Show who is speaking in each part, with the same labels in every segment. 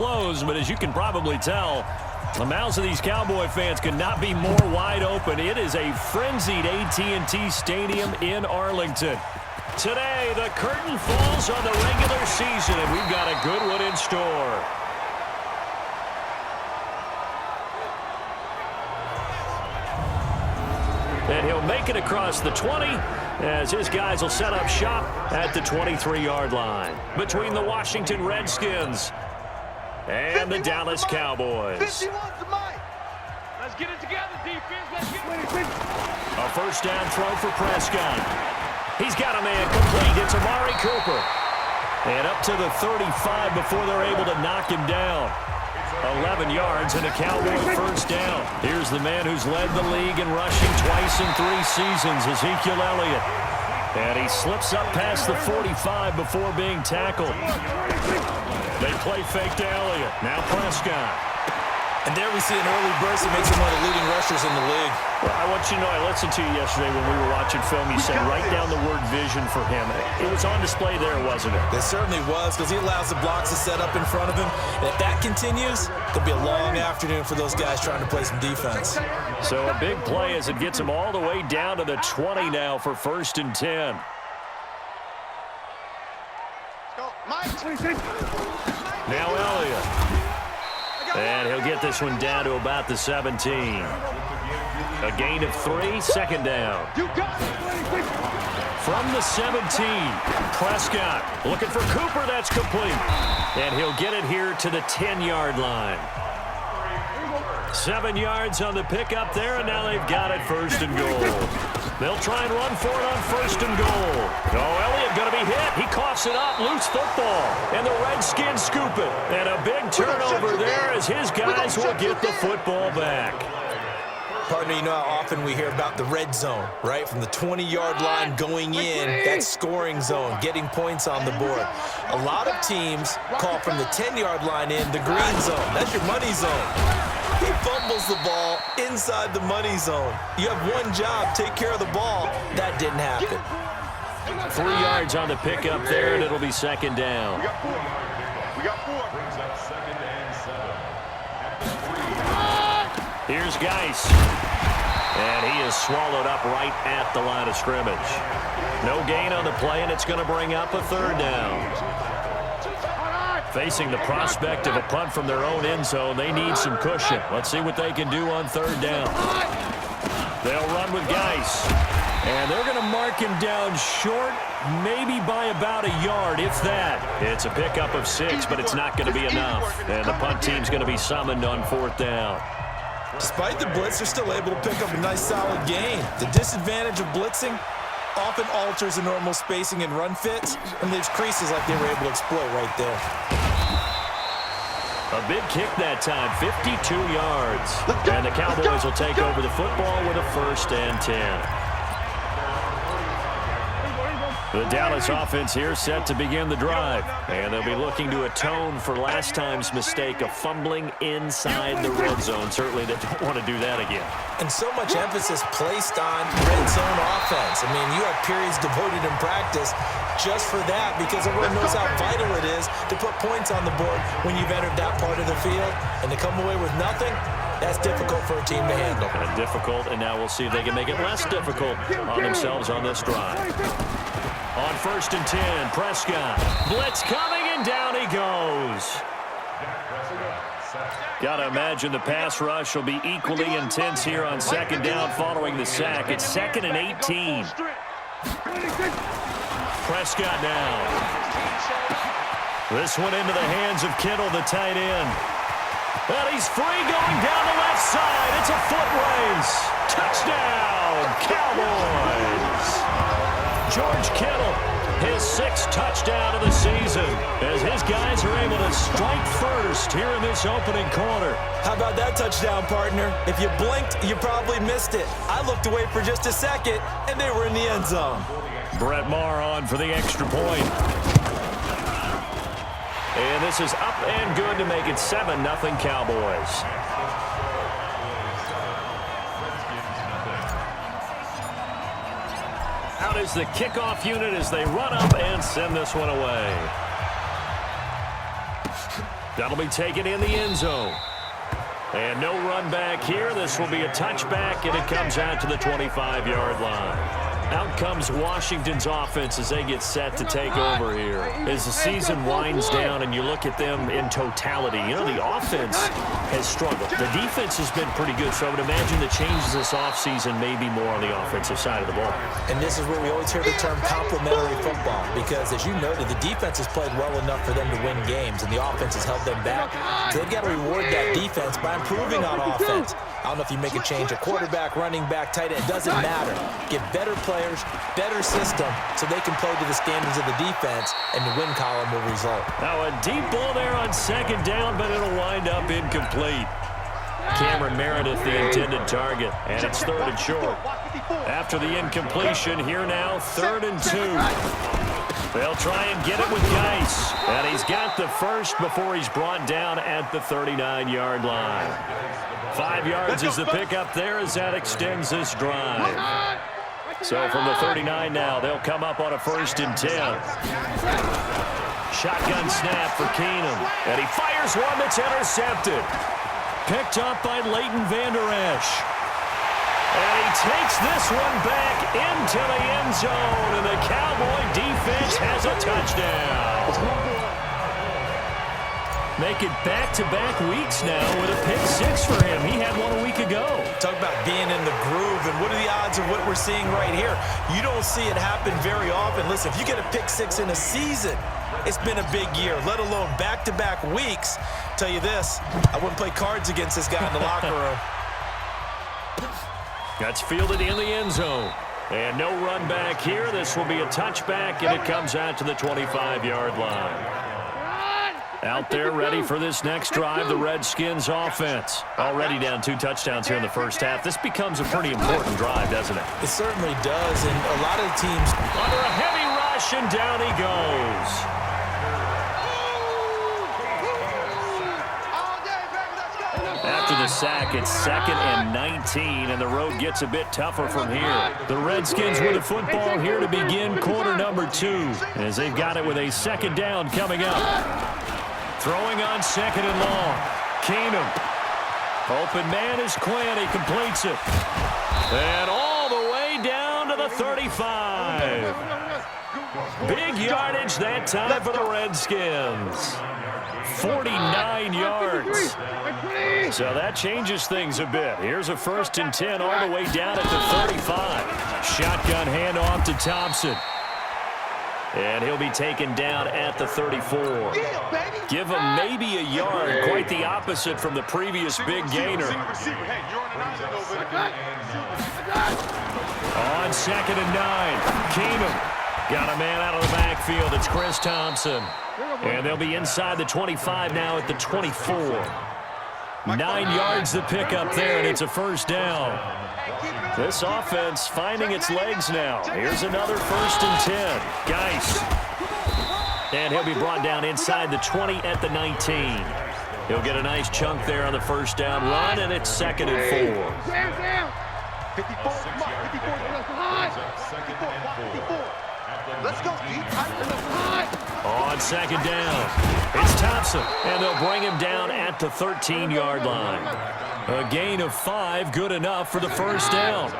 Speaker 1: Close, but as you can probably tell, the mouths of these Cowboy fans could not be more wide open. It is a frenzied AT&T Stadium in Arlington. Today, the curtain falls on the regular season, and we've got a good one in store. And he'll make it across the 20 as his guys will set up shop at the 23-yard line between the Washington Redskins and the Dallas Cowboys.
Speaker 2: Let's get it together, defense. Let's get it.
Speaker 1: A first down throw for Prescott. He's got a man complete. It's Amari Cooper. And up to the 35 before they're able to knock him down. 11 yards and a Cowboy first down. Here's the man who's led the league in rushing twice in 3 seasons, Ezekiel Elliott. And he slips up past the 45 before being tackled. They play fake to Elliott. Now Prescott.
Speaker 3: And there we see an early burst that makes him one of the leading rushers in the league.
Speaker 1: Well, I want you to know, I listened to you yesterday when we were watching film. You said write down the word vision for him. It was on display there, wasn't it?
Speaker 3: It certainly was, because he allows the blocks to set up in front of him. And if that continues, it'll be a long afternoon for those guys trying to play some defense.
Speaker 1: So a big play as it gets him all the way down to the 20 now for 1st and 10. Now Elliott. And he'll get this one down to about the 17. A gain of 3, second down. From the 17, Prescott looking for Cooper. That's complete. And he'll get it here to the 10-yard line. 7 yards on the pickup there, and now they've got it 1st and goal. They'll try and run for it on 1st and goal. Oh, Elliott going to be hit. He coughs it up. Loose football. And the Redskins scoop it. And a big turnover there as his guys will get the football back.
Speaker 3: Partner, you know how often we hear about the red zone, right? From the 20-yard line going in, that scoring zone, getting points on the board. A lot of teams call from the 10-yard line in the green zone. That's your money zone. He fumbles the ball inside the money zone. You have one job, take care of the ball. That didn't happen.
Speaker 1: 3 yards on the pickup there, and it'll be 2nd down.
Speaker 2: We got 4.
Speaker 1: Here's Geis. And he is swallowed up right at the line of scrimmage. No gain on the play, and it's going to bring up a 3rd down. Facing the prospect of a punt from their own end zone, they need some cushion. Let's see what they can do on 3rd down. They'll run with Geis. And they're going to mark him down short, maybe by about a yard, if that. It's a pickup of 6, but it's not going to be enough. And the punt team's going to be summoned on 4th down.
Speaker 3: Despite the blitz, they're still able to pick up a nice solid gain. The disadvantage of blitzing often alters the normal spacing and run fits and leaves creases like they were able to exploit right there.
Speaker 1: A big kick that time, 52 yards. And the Cowboys will take over the football with a 1st and 10. The Dallas offense here set to begin the drive. And they'll be looking to atone for last time's mistake of fumbling inside the red zone. Certainly they don't want to do that again.
Speaker 3: And so much emphasis placed on red zone offense. I mean, you have periods devoted in practice just for that, because everyone knows how vital it is to put points on the board when you've entered that part of the field. And to come away with nothing, that's difficult for a team to handle.
Speaker 1: And difficult, and now we'll see if they can make it less difficult on themselves on this drive. On 1st and 10, Prescott. Blitz coming, and down he goes. Got to imagine the pass rush will be equally intense here on 2nd down following the sack. It's 2nd and 18. Prescott now. This one into the hands of Kittle, the tight end. And he's free going down the left side. It's a foot race. Touchdown, Cowboys. George Kittle, his 6th touchdown of the season, as his guys are able to strike first here in this opening quarter.
Speaker 3: How about that touchdown, partner? If you blinked, you probably missed it. I looked away for just a second, and they were in the end zone.
Speaker 1: Brett Maher on for the extra point. And this is up and good to make it 7-0 Cowboys. Out is the kickoff unit as they run up and send this one away. That'll be taken in the end zone. And no run back here. This will be a touchback, and it comes out to the 25-yard line. Out comes Washington's offense as they get set to take over here. As the season winds down and you look at them in totality, you know, the offense has struggled. The defense has been pretty good, so I would imagine the changes this offseason may be more on the offensive side of the ball.
Speaker 3: And this is where we always hear the term complementary football, because as you noted, the defense has played well enough for them to win games, and the offense has held them back. So they've got to reward that defense by improving on offense. I don't know if you make a change, a quarterback, running back, tight end, it doesn't matter. Get better players, better system, so they can play to the standards of the defense, and the win column will result.
Speaker 1: Now a deep ball there on second down, but it'll wind up incomplete. Cameron Meredith, the intended target, and it's 3rd and short. After the incompletion, here now, 3rd and 2. They'll try and get it with Geis, and he's got the first before he's brought down at the 39-yard line. 5 yards is the pickup there as that extends this drive. So from the 39 now, they'll come up on a 1st and 10. Shotgun snap for Keenum, and he fires one that's intercepted. Picked up by Leighton Vander Esch. And he takes this one back into the end zone, and the Cowboy defense has a touchdown. Make it back-to-back weeks now with a pick 6 for him. He had one a week ago.
Speaker 3: Talk about being in the groove, and what are the odds of what we're seeing right here? You don't see it happen very often. Listen, if you get a pick 6 in a season, it's been a big year, let alone back-to-back weeks. Tell you this, I wouldn't play cards against this guy in the locker room.
Speaker 1: That's fielded in the end zone. And no run back here. This will be a touchback, and it comes out to the 25-yard line. Out there ready for this next drive, the Redskins offense. Already down 2 touchdowns here in the first half. This becomes a pretty important drive, doesn't it?
Speaker 3: It certainly does, and a lot of teams...
Speaker 1: Under a heavy rush, and down he goes. After the sack, it's 2nd and 19, and the road gets a bit tougher from here. The Redskins with the football here to begin quarter number 2, as they've got it with a 2nd down coming up. Throwing on 2nd and long. Keenum. Open man is Quinn. He completes it. And all the way down to the 35. Big yardage that time for the Redskins. 49 yards. So that changes things a bit. Here's a 1st and 10 all the way down at the 35. Shotgun handoff to Thompson. And he'll be taken down at the 34. Give him maybe a yard. Quite the opposite from the previous big gainer. On 2nd and 9. Keenum got a man out of the backfield. It's Chris Thompson. And they'll be inside the 25 now at the 24. 9 yards the pickup there, and it's a 1st down. This offense finding its legs now. Here's another 1st and 10. Geis. And he'll be brought down inside the 20 at the 19. He'll get a nice chunk there on the 1st down run, and it's 2nd and 4.
Speaker 4: Let's go deep.
Speaker 1: On 2nd down, it's Thompson, and they'll bring him down at the 13-yard line. A gain of 5, good enough for the 1st down.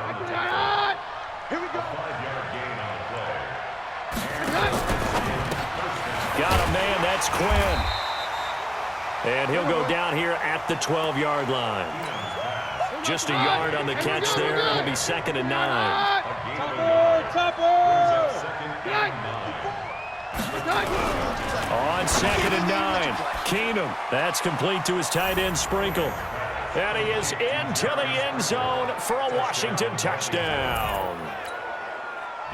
Speaker 1: Got a man, that's Quinn. And he'll go down here at the 12-yard line. Just a yard on the catch there. It'll be 2nd and 9. On 2nd and 9, Keenum. That's complete to his tight end, Sprinkle. And he is into the end zone for a Washington touchdown.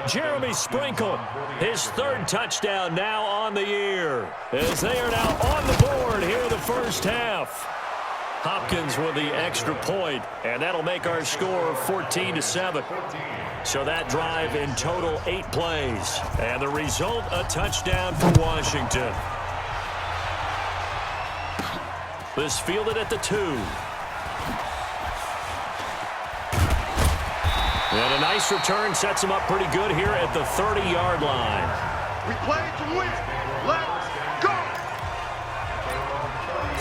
Speaker 1: Jeremy Sprinkle, his 3rd touchdown now on the year, as they are now on the board here in the first half. Hopkins with the extra point, and that'll make our score 14-7. So that drive in total 8 plays, and the result, a touchdown for Washington. This fielded at the 2. And a nice return sets him up pretty good here at the 30-yard line.
Speaker 4: We play to win. Let's go.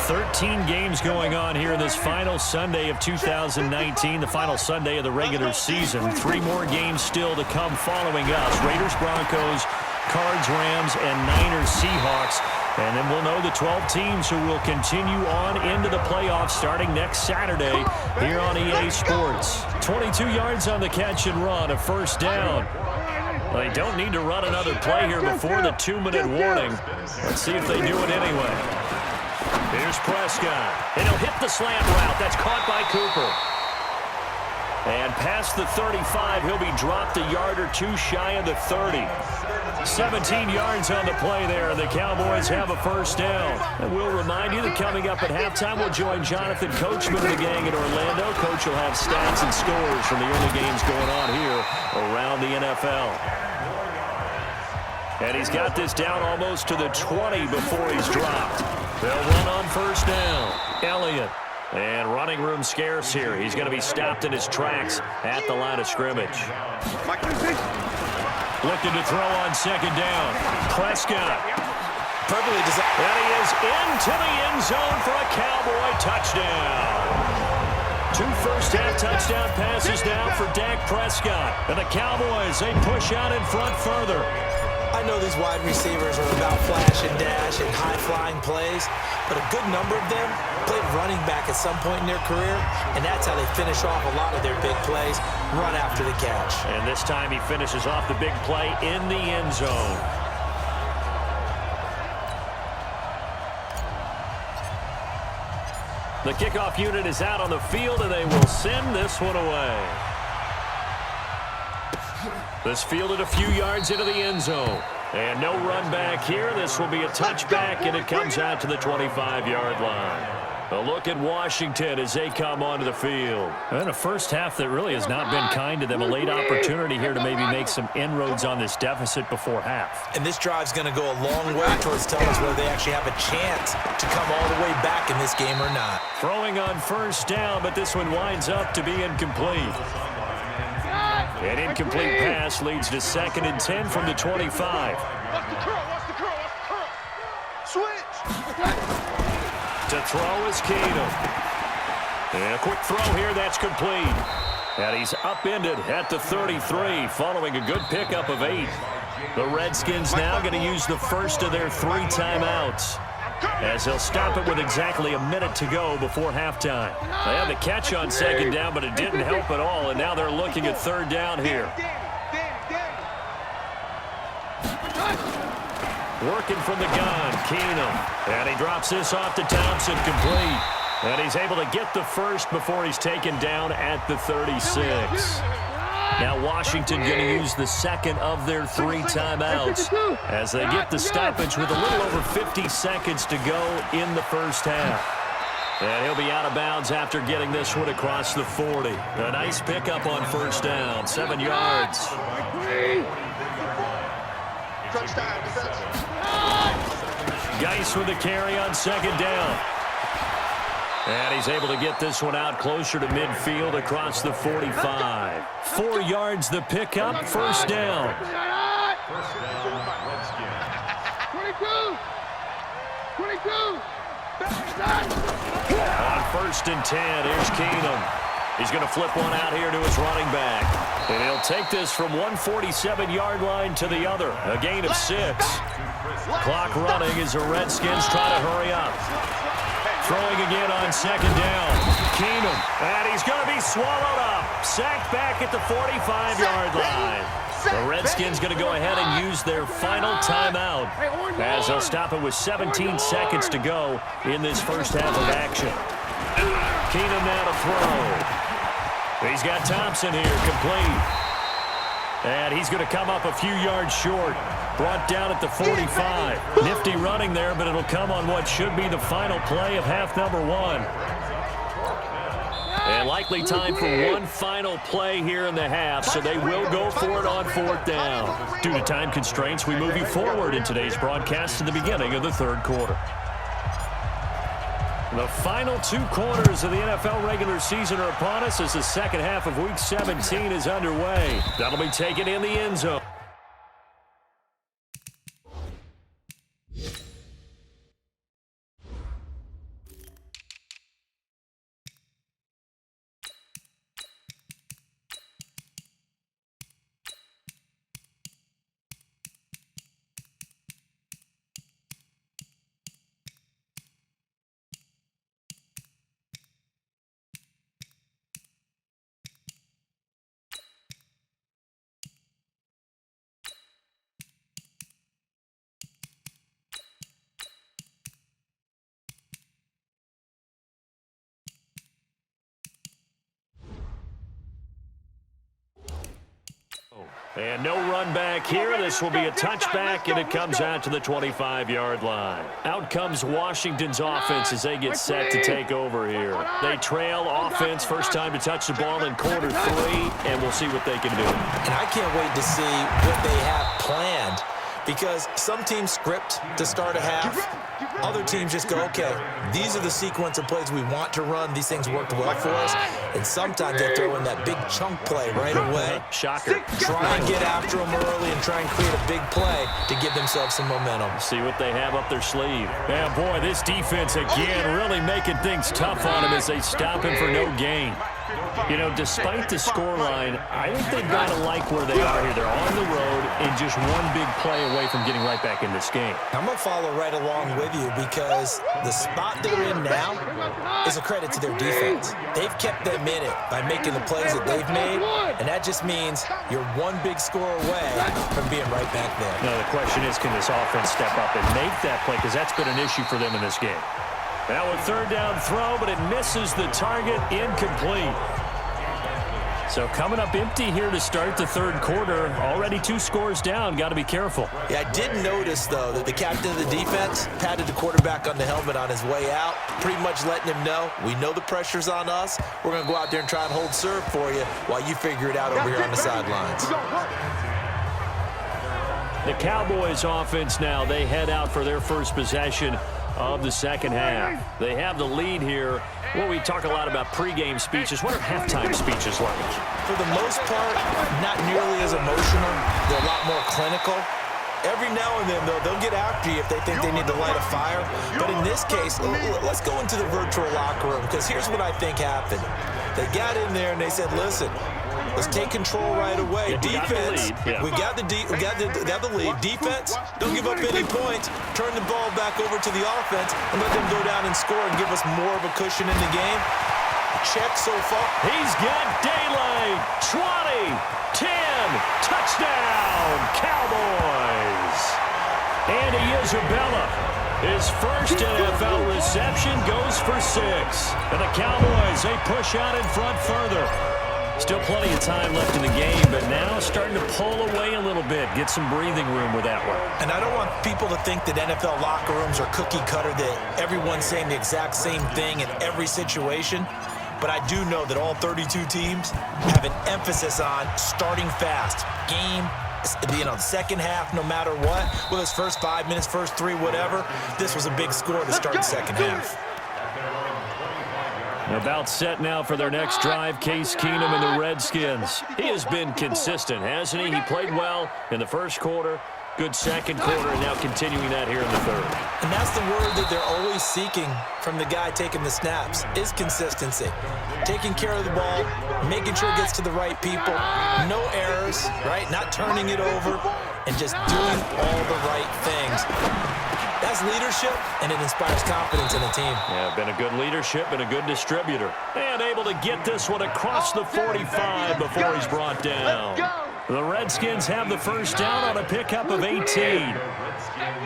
Speaker 1: 13 games going on here this final Sunday of 2019, the final Sunday of the regular season. 3 more games still to come following us. Raiders, Broncos, Cards, Rams, and Niners, Seahawks. And then we'll know the 12 teams who will continue on into the playoffs starting next Saturday here on EA Sports. 22 yards on the catch and run, a first down. Well, they don't need to run another play here before the 2-minute warning. Let's see if they do it anyway. Here's Prescott, and he'll hit the slant route. That's caught by Cooper. And past the 35, he'll be dropped a yard or two shy of the 30. 17 yards on the play there, and the Cowboys have a first down. And we'll remind you that coming up at halftime, we'll join Jonathan Coachman and the gang in Orlando. Coach will have stats and scores from the early games going on here around the NFL. And he's got this down almost to the 20 before he's dropped. They'll run on first down. Elliott. And running room scarce here. He's going to be stopped in his tracks at the line of scrimmage. Looking to throw on second down. Prescott.
Speaker 3: Perfectly designed.
Speaker 1: And he is into the end zone for a Cowboy touchdown. 2 first-half touchdown passes now for Dak Prescott. And the Cowboys, they push out in front further.
Speaker 3: I know these wide receivers are about flash and dash and high-flying plays, but a good number of them played running back at some point in their career, and that's how they finish off a lot of their big plays, run after the catch.
Speaker 1: And this time he finishes off the big play in the end zone. The kickoff unit is out on the field, and they will send this one away. This fielded a few yards into the end zone. And no run back here. This will be a touchback, and it comes out to the 25-yard line. A look at Washington as they come onto the field. And a first half that really has not been kind to them. A late opportunity here to maybe make some inroads on this deficit before half.
Speaker 3: And this drive's going to go a long way towards telling us whether they actually have a chance to come all the way back in this game or not.
Speaker 1: Throwing on first down, but this one winds up to be incomplete. An incomplete pass leads to 2nd and 10 from the 25.
Speaker 4: Watch the curl. Switch.
Speaker 1: To throw is Keenum. And a quick throw here, that's complete. And he's upended at the 33 following a good pickup of 8. The Redskins now going to use the first of their 3 timeouts, as they'll stop it with exactly a minute to go before halftime. They had the catch on second down, but it didn't help at all, and now they're looking at third down here. Working from the gun, Keenum. And he drops this off to Thompson, complete. And he's able to get the first before he's taken down at the 36. Now Washington going to use the second of their 3 timeouts as they get the stoppage with a little over 50 seconds to go in the first half. And he'll be out of bounds after getting this one across the 40. A nice pickup on first down, 7 yards. Geis with the carry on second down. And he's able to get this one out closer to midfield across the 45. 4 yards the pickup, first down.
Speaker 2: 22.
Speaker 1: On 1st and 10, here's Keenum. He's going to flip one out here to his running back. And he'll take this from 147-yard line to the other. A gain of 6. Clock running as the Redskins try to hurry up. Throwing again on second down. Keenum. And he's going to be swallowed up. Sacked back at the 45-yard line. The Redskins going to go ahead and use their final timeout as they'll stop it with 17 seconds to go in this first half of action. Keenum now to throw. He's got Thompson here, complete. And he's going to come up a few yards short. Brought down at the 45. Nifty running there, but it'll come on what should be the final play of half number 1. And likely time for one final play here in the half, so they will go for it on 4th down. Due to time constraints, we move you forward in today's broadcast to the beginning of the 3rd quarter. The final 2 quarters of the NFL regular season are upon us as the second half of Week 17 is underway. That'll be taken in the end zone. And no run back here. This will be a touchback, and it comes out to the 25-yard line. Out comes Washington's offense as they get set to take over here. They trail offense, first time to touch the ball in quarter 3, and we'll see what they can do.
Speaker 3: And I can't wait to see what they have planned, because some teams script to start a half. Other teams just go, okay, these are the sequence of plays we want to run. These things worked well for us. And sometimes they throw in that big chunk play right away.
Speaker 1: Shocker.
Speaker 3: Try and get after them early and try and create a big play to give themselves some momentum.
Speaker 1: See what they have up their sleeve. Man, boy, this defense again really making things tough on them as they stop him for no gain. You know, despite the scoreline, I think they've got to like where they are here. They're on the road and just one big play away from getting right back in this game.
Speaker 3: I'm going to follow right along with you because the spot they're in now is a credit to their defense. They've kept them in it by making the plays that they've made, and that just means you're one big score away from being right back there.
Speaker 1: Now, the question is, can this offense step up and make that play? Because that's been an issue for them in this game. Now a third down throw, but it misses the target, incomplete. So coming up empty here to start the third quarter. Already 2 scores down. Got to be careful.
Speaker 3: Yeah, I did notice, though, that the captain of the defense patted the quarterback on the helmet on his way out, pretty much letting him know, we know the pressure's on us. We're going to go out there and try and hold serve for you while you figure it out over here on the sidelines.
Speaker 1: The Cowboys offense now, they head out for their first possession of the second half. They have the lead here. Well, we talk a lot about pregame speeches. What are halftime speeches like?
Speaker 3: For the most part, not nearly as emotional. They're a lot more clinical. Every now and then, though, they'll get after you if they think they need to light a fire. But in this case, let's go into the virtual locker room, because here's what I think happened. They got in there and they said, listen, let's take control right away. Defense, we got the lead. Defense, don't give up any points. Turn the ball back over to the offense and let them go down and score and give us more of a cushion in the game. Check so far.
Speaker 1: He's got daylight. 20, 10, touchdown, Cowboys. Andy Isabella, his first NFL reception, goes for 6. And the Cowboys, they push out in front further. Still plenty of time left in the game, but now starting to pull away a little bit, get some breathing room with that one.
Speaker 3: And I don't want people to think that NFL locker rooms are cookie cutter, that everyone's saying the exact same thing in every situation. But I do know that all 32 teams have an emphasis on starting fast. Game, second half, no matter what. Whether it's first 5 minutes, first 3, whatever. This was a big score to start the second half.
Speaker 1: About set now for their next drive, Case Keenum and the Redskins. He has been consistent, hasn't he? He played well in the first quarter, good second quarter, and now continuing that here in the third.
Speaker 3: And that's the word that they're always seeking from the guy taking the snaps, is consistency. Taking care of the ball, making sure it gets to the right people, no errors, right? Not turning it over, and just doing all the right things. That's leadership, and it inspires confidence in a team.
Speaker 1: Yeah, been a good leadership and a good distributor. And able to get this one across the 45 before he's brought down. The Redskins have the first down on a pickup of 18.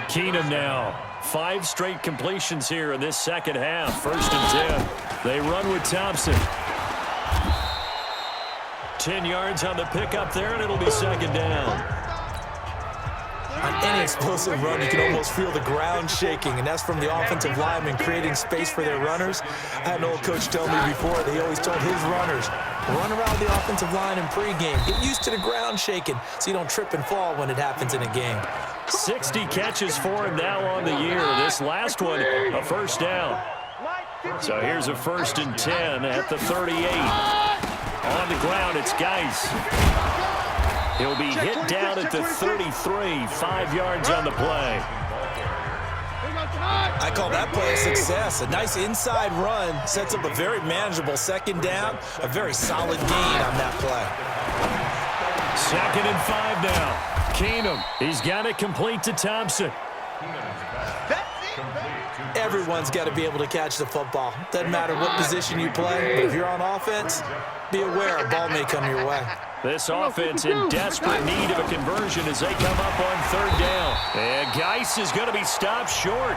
Speaker 1: Keenum now. 5 straight completions here in this second half. First and 10. They run with Thompson. 10 yards on the pickup there, and it'll be second down.
Speaker 3: On any explosive run, you can almost feel the ground shaking, and that's from the offensive linemen creating space for their runners. I had an old coach tell me before, that he always told his runners, run around the offensive line in pregame. Get used to the ground shaking so you don't trip and fall when it happens in a game.
Speaker 1: 60 catches for him now on the year. This last one, a first down. So here's a first and 10 at the 38. On the ground, it's Geis. He'll be hit down at the 33, 5 yards on the play.
Speaker 3: I call that play a success. A nice inside run sets up a very manageable second down, a very solid gain on that play.
Speaker 1: Second and 5 now. Keenum, he's got it complete to Thompson.
Speaker 3: Everyone's got to be able to catch the football. Doesn't matter what position you play, but if you're on offense, be aware a ball may come your way.
Speaker 1: This offense in desperate need of a conversion as they come up on third down. And Geis is going to be stopped short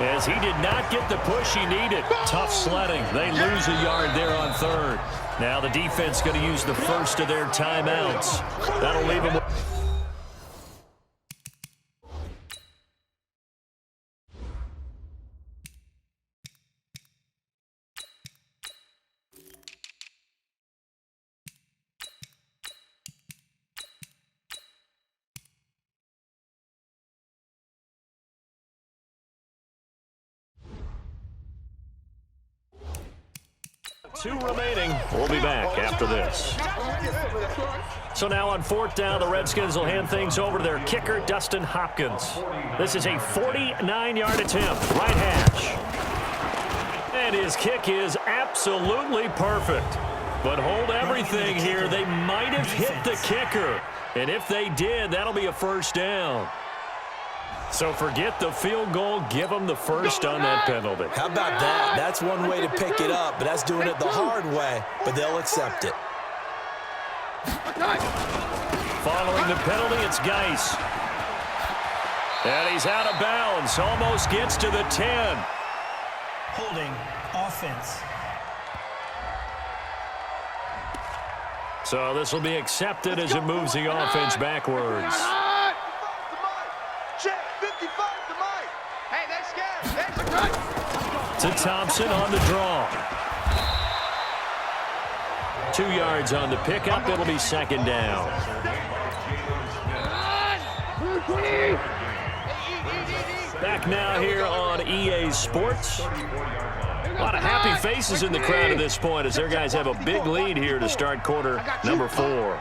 Speaker 1: as he did not get the push he needed. Tough sledding. They lose a yard there on third. Now the defense going to use the first of their timeouts. That'll leave them with... Two remaining. We'll be back after this. So now on 4th down, the Redskins will hand things over to their kicker, Dustin Hopkins. This is a 49-yard attempt, right hash. And his kick is absolutely perfect. But hold everything here. They might have hit the kicker. And if they did, that'll be a first down. So forget the field goal. Give them the first on that penalty.
Speaker 3: How about that? That's one way to pick it up, but that's doing it the hard way. But they'll accept it.
Speaker 1: Following the penalty, it's Geis. And he's out of bounds. Almost gets to the 10.
Speaker 5: Holding offense.
Speaker 1: So this will be accepted as it moves the offense backwards. To Thompson on the draw. 2 yards on the pickup. It'll be 2nd down. Back now here on EA Sports. A lot of happy faces in the crowd at this point as their guys have a big lead here to start quarter number 4.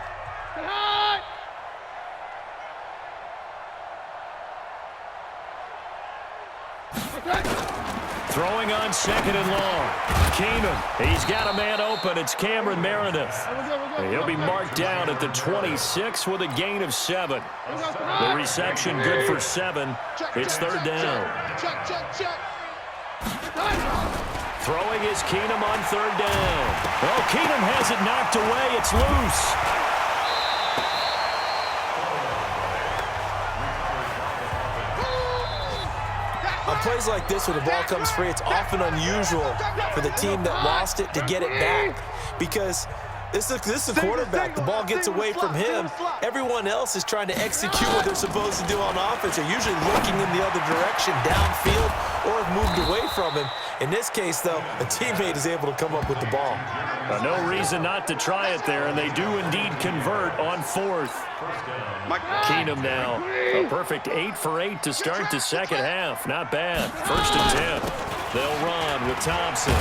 Speaker 1: Throwing on 2nd and long. Keenum, he's got a man open. It's Cameron Meredith. He'll be marked down at the 26 with a gain of 7. The reception good for 7. It's 3rd down. Throwing is Keenum on 3rd down. Well, Keenum has it knocked away. It's loose.
Speaker 3: On plays like this where the ball comes free, it's often unusual for the team that lost it to get it back because this is a quarterback. The ball gets away from him. Everyone else is trying to execute what they're supposed to do on offense. They're usually looking in the other direction, downfield, or have moved away from him. In this case, though, a teammate is able to come up with the ball.
Speaker 1: No reason not to try it there, and they do indeed convert on 4th. Keenum now, a perfect 8 for 8 to start the 2nd half. Not bad. 1st and 10. They'll run with Thompson.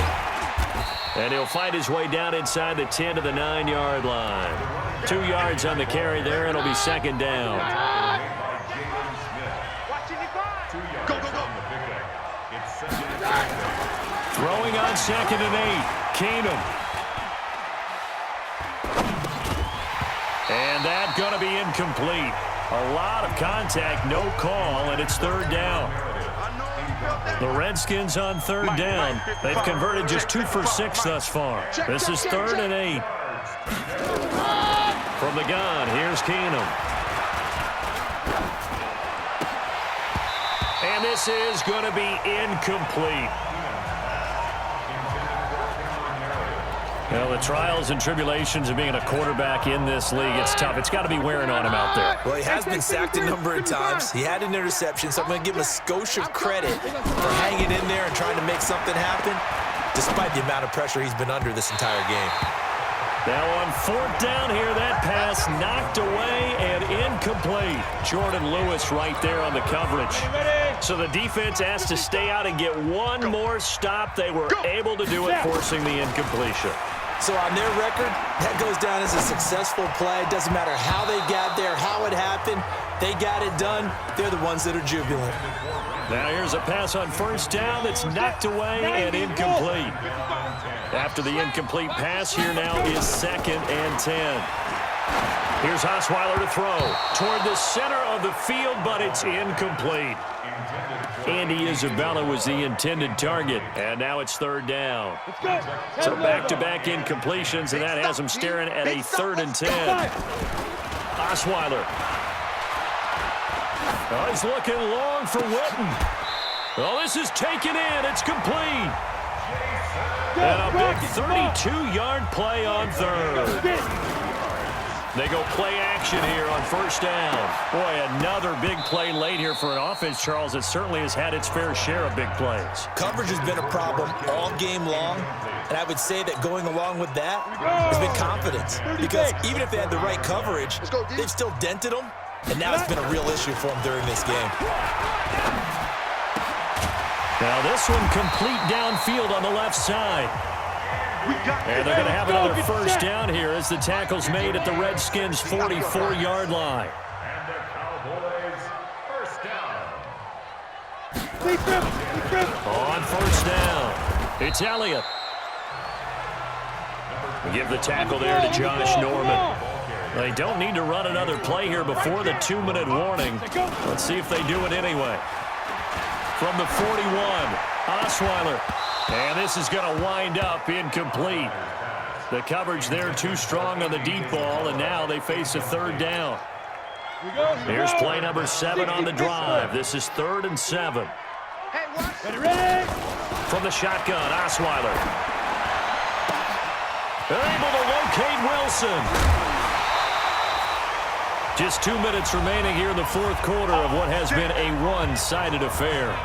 Speaker 1: And he'll fight his way down inside the 10 to the 9-yard line. 2 yards on the carry there, and it'll be 2nd down.
Speaker 4: Go, go, go.
Speaker 1: Throwing on 2nd and 8. Keenum. And that's going to be incomplete. A lot of contact, no call, and it's 3rd down. The Redskins on 3rd down. They've converted just 2 for 6 thus far. This is 3rd and 8. From the gun, here's Keenum. And this is going to be incomplete. Well, the trials and tribulations of being a quarterback in this league, it's tough. It's got to be wearing on him out there.
Speaker 3: Well, he has been sacked a number of times. He had an interception, so I'm going to give him a skosh of credit for hanging in there and trying to make something happen, despite the amount of pressure he's been under this entire game.
Speaker 1: Now on 4th down here, that pass knocked away and incomplete. Jordan Lewis right there on the coverage. So the defense has to stay out and get one more stop. They were able to do it, forcing the incompletion.
Speaker 3: So on their record, that goes down as a successful play. Doesn't matter how they got there, how it happened. They got it done. They're the ones that are jubilant.
Speaker 1: Now here's a pass on 1st down that's knocked away and incomplete. After the incomplete pass, here now is 2nd and 10. Here's Osweiler to throw toward the center of the field, but it's incomplete. Andy Isabella was the intended target, and now it's 3rd down. So back-to-back incompletions, and that has them staring at a 3rd and 10. Osweiler. Oh, he's looking long for Witten. Oh, this is taken in. It's complete. And a big 32-yard play on third. They go play action here on first down. Boy, another big play late here for an offense, Charles, that certainly has had its fair share of big plays.
Speaker 3: Coverage has been a problem all game long, and I would say that going along with that has been confidence. Because even if they had the right coverage, they've still dented them, and now it's been a real issue for them during this game.
Speaker 1: Now this one complete downfield on the left side. And they're going to have another first down here as the tackle's made at the Redskins' 44-yard line.
Speaker 4: And the Cowboys first down.
Speaker 1: On first down, it's Elliott. We give the tackle there to Josh Norman. They don't need to run another play here before the 2-minute warning. Let's see if they do it anyway. From the 41, Osweiler. And this is going to wind up incomplete. The coverage there too strong on the deep ball, and now they face a third down. Here's play number 7 on the drive. This is 3rd and 7. From the shotgun, Osweiler. They're able to locate Wilson. Just 2 minutes remaining here in the fourth quarter of what has been a one-sided affair.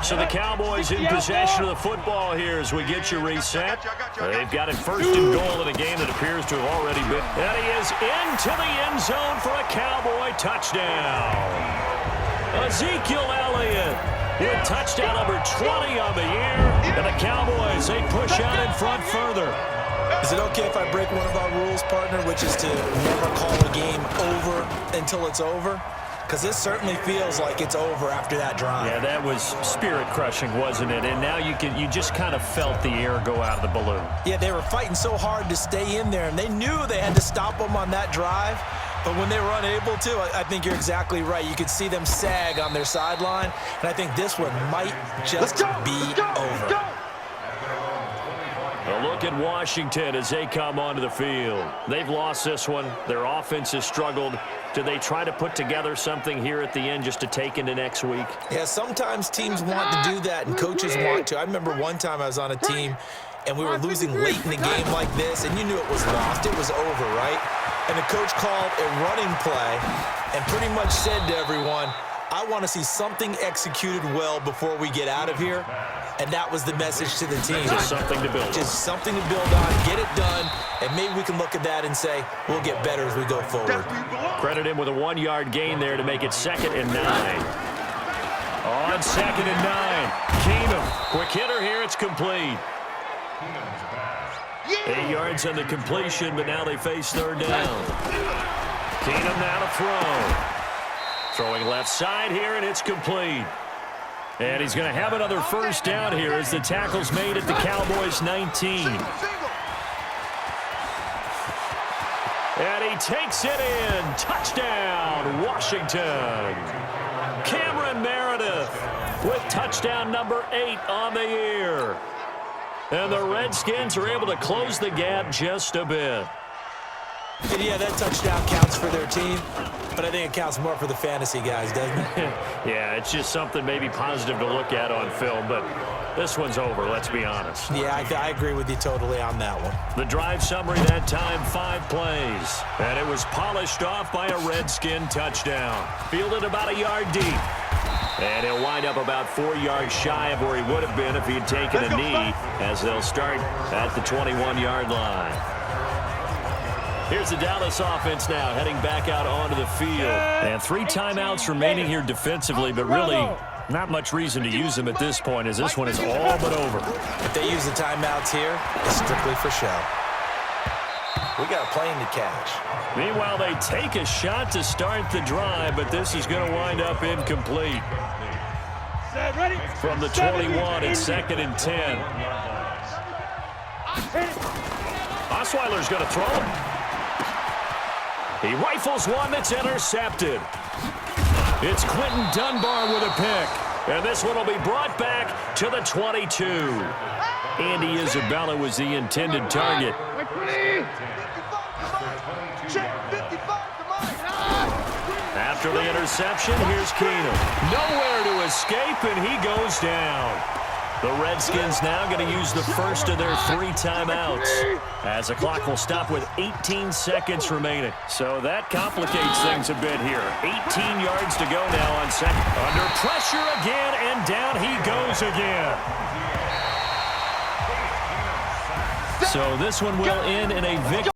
Speaker 1: So the Cowboys in possession of the football here as we get you reset. They've got it 1st and goal in a game that appears to have already been. And he is into the end zone for a Cowboy touchdown. Ezekiel Elliott with touchdown number 20 on the year. And the Cowboys, they push out in front further.
Speaker 3: Is it okay if I break one of our rules, partner, which is to never call a game over until it's over? Because this certainly feels like it's over after that drive.
Speaker 1: Yeah, that was spirit-crushing, wasn't it? And now you just kind of felt the air go out of the balloon.
Speaker 3: Yeah, they were fighting so hard to stay in there, and they knew they had to stop them on that drive. But when they were unable to, I think you're exactly right. You could see them sag on their sideline, and I think this one might just be over.
Speaker 1: A look at Washington as they come onto the field. They've lost this one. Their offense has struggled. Do they try to put together something here at the end just to take into next week?
Speaker 3: Yeah, sometimes teams want to do that and coaches want to. I remember one time I was on a team and we were losing late in the game like this, and you knew it was lost. It was over, right? And the coach called a running play and pretty much said to everyone, I want to see something executed well before we get out of here. And that was the message to the team.
Speaker 1: Just something to build.
Speaker 3: Just something to build on, get it done, and maybe we can look at that and say, we'll get better as we go forward.
Speaker 1: Credit him with a 1-yard gain there to make it 2nd and 9. On 2nd and 9, Keenum. Quick hitter here, it's complete. 8 yards on the completion, but now they face 3rd down. Keenum now to throw. Throwing left side here, and it's complete. And he's going to have another first down here as the tackle's made at the Cowboys' 19. And he takes it in. Touchdown, Washington. Cameron Meredith with touchdown number 8 on the year. And the Redskins are able to close the gap just a bit.
Speaker 3: And yeah, that touchdown counts for their team, but I think it counts more for the fantasy guys, doesn't it?
Speaker 1: Yeah, it's just something maybe positive to look at on film, but this one's over, let's be honest.
Speaker 3: Yeah, I agree with you totally on that one.
Speaker 1: The drive summary that time, 5 plays, and it was polished off by a Redskin touchdown. Fielded about a yard deep. And he'll wind up about 4 yards shy of where he would have been if he had taken a knee, as they'll start at the 21-yard line. Here's the Dallas offense now, heading back out onto the field. And 3 timeouts remaining here defensively, but really not much reason to use them at this point, as this one is all but over.
Speaker 3: If they use the timeouts here, it's strictly for show. We got a plane to catch.
Speaker 1: Meanwhile, they take a shot to start the drive, but this is going to wind up incomplete. From the 21, it's 2nd and 10. Osweiler's going to throw. He rifles one that's intercepted. It's Quentin Dunbar with a pick. And this one will be brought back to the 22. Andy Isabella was the intended target. After the interception, here's Keenum. Nowhere to escape, and he goes down. The Redskins now going to use the first of their 3 timeouts, as the clock will stop with 18 seconds remaining. So that complicates things a bit here. 18 yards to go now on second. Under pressure again, and down he goes again. So this one will end in a victory.